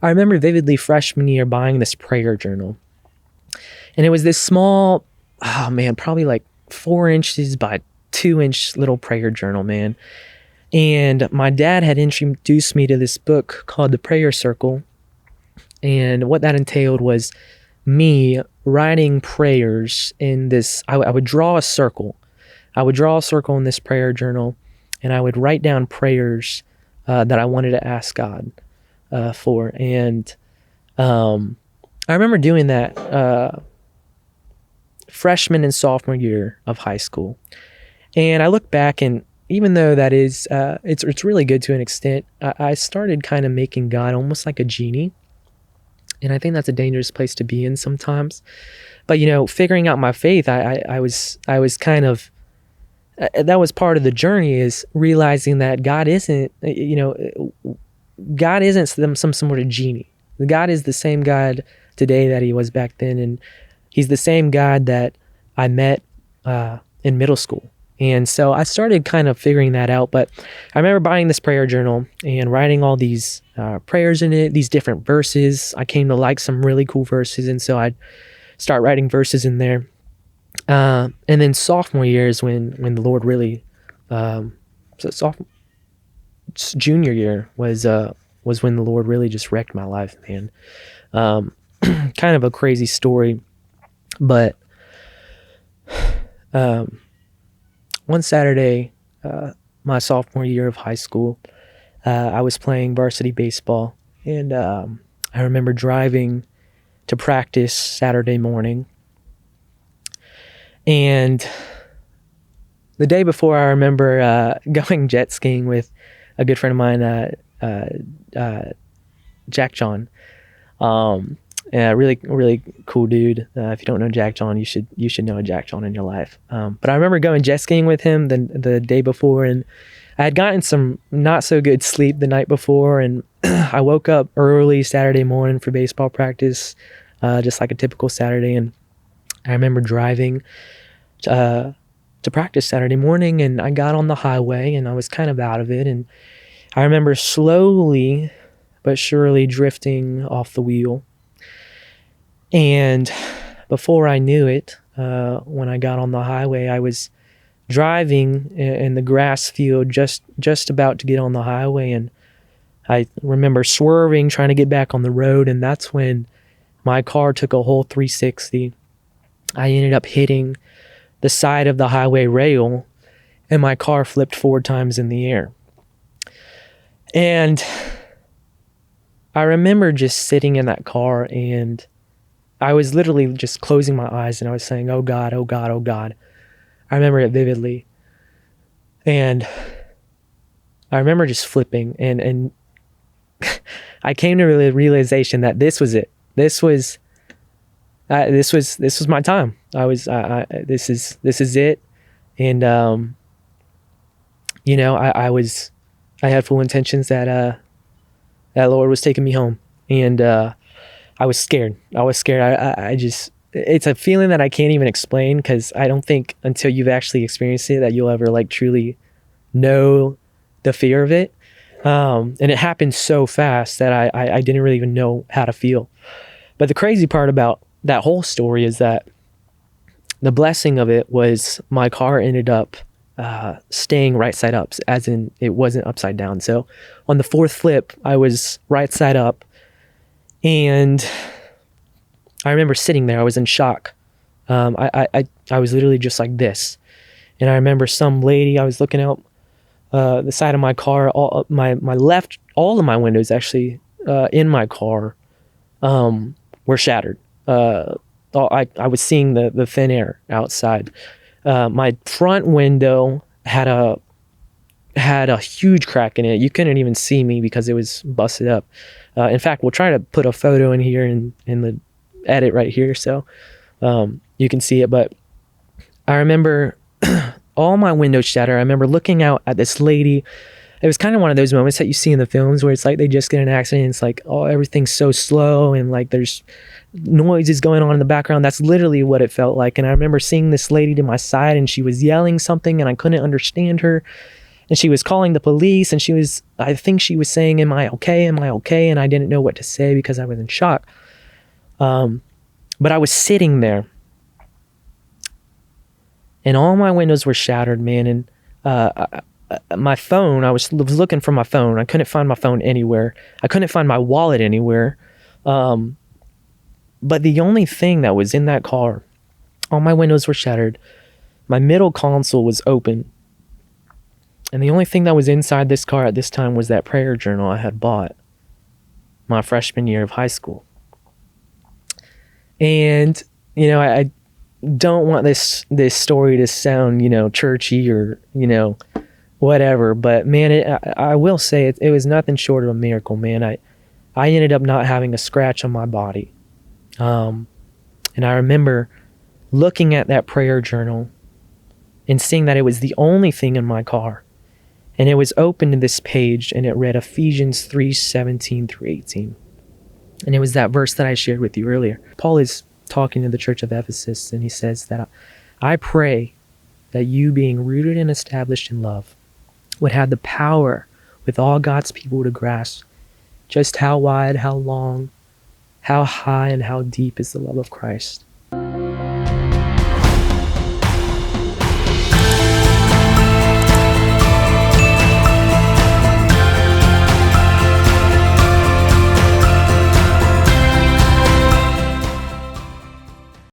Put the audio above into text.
I remember vividly freshman year buying this prayer journal. And it was this small, oh man, probably like 4 inches by 2 inch little prayer journal, man. And my dad had introduced me to this book called The Prayer Circle. And what that entailed was me writing prayers in this. I would draw a circle. I would draw a circle in this prayer journal, and I would write down prayers that I wanted to ask God for. And I remember doing that freshman and sophomore year of high school. And I look back, and even though that is, it's really good to an extent, I started kind of making God almost like a genie. And I think that's a dangerous place to be in sometimes. But, figuring out my faith, I was kind of, that was part of the journey, is realizing that God isn't, God isn't some sort of genie. God is the same God today that he was back then. And he's the same God that I met in middle school. And so I started kind of figuring that out. But I remember buying this prayer journal and writing all these prayers in it, these different verses. I came to like some really cool verses, and so I'd start writing verses in there. And then sophomore year is when the Lord really, junior year was when the Lord really just wrecked my life, man. Kind of a crazy story, but one Saturday, my sophomore year of high school, I was playing varsity baseball, and I remember driving to practice Saturday morning. And the day before, I remember going jet skiing with a good friend of mine, Jack John. Yeah, really, really cool dude. If you don't know Jack John, you should know a Jack John in your life. But I remember going jet skiing with him the day before, and I had gotten some not so good sleep the night before, and I woke up early Saturday morning for baseball practice, just like a typical Saturday. And I remember driving to practice Saturday morning, and I got on the highway, and I was kind of out of it, and I remember slowly but surely drifting off the wheel. And before I knew it, when I got on the highway, I was driving in the grass field, just about to get on the highway, and I remember swerving, trying to get back on the road, and that's when my car took a whole 360. I ended up hitting the side of the highway rail, and my car flipped 4 times in the air. And I remember just sitting in that car, and I was literally just closing my eyes, and I was saying, "Oh God, oh God, oh God." I remember it vividly. And I remember just flipping, and I came to the realization that this was it. This was my time. This is it. And I had full intentions that Lord was taking me home, and I was scared. I just, it's a feeling that I can't even explain, because I don't think until you've actually experienced it that you'll ever like truly know the fear of it. And it happened so fast that I didn't really even know how to feel. But the crazy part about that whole story is that the blessing of it was my car ended up staying right side up, as in it wasn't upside down. So on the 4th flip, I was right side up. And I remember sitting there, I was in shock. I was literally just like this. And I remember some lady, I was looking out the side of my car, all my left, all of my windows actually in my car were shattered. I was seeing the thin air outside. My front window had a huge crack in it. You couldn't even see me because it was busted up. In fact, we'll try to put a photo in here in the edit right here, so you can see it. But I remember all my windows shattered. I remember looking out at this lady. It was kind of one of those moments that you see in the films where it's like they just get in an accident, and it's like, oh, everything's so slow, and like there's noises going on in the background. That's literally what it felt like. And I remember seeing this lady to my side, and she was yelling something, and I couldn't understand her. And she was calling the police, and I think she was saying, am I okay? Am I okay? And I didn't know what to say because I was in shock. But I was sitting there, and all my windows were shattered, man. And my phone, I was looking for my phone. I couldn't find my phone anywhere. I couldn't find my wallet anywhere. But the only thing that was in that car, all my windows were shattered. My middle console was open. And the only thing that was inside this car at this time was that prayer journal I had bought my freshman year of high school. And, I don't want this story to sound, churchy or, whatever. But, man, I will say it was nothing short of a miracle, man. I ended up not having a scratch on my body. And I remember looking at that prayer journal and seeing that it was the only thing in my car. And it was open to this page, and it read Ephesians 3:17 through 18. And it was that verse that I shared with you earlier. Paul is talking to the church of Ephesus, and he says that I pray that you, being rooted and established in love, would have the power with all God's people to grasp just how wide, how long, how high, and how deep is the love of Christ.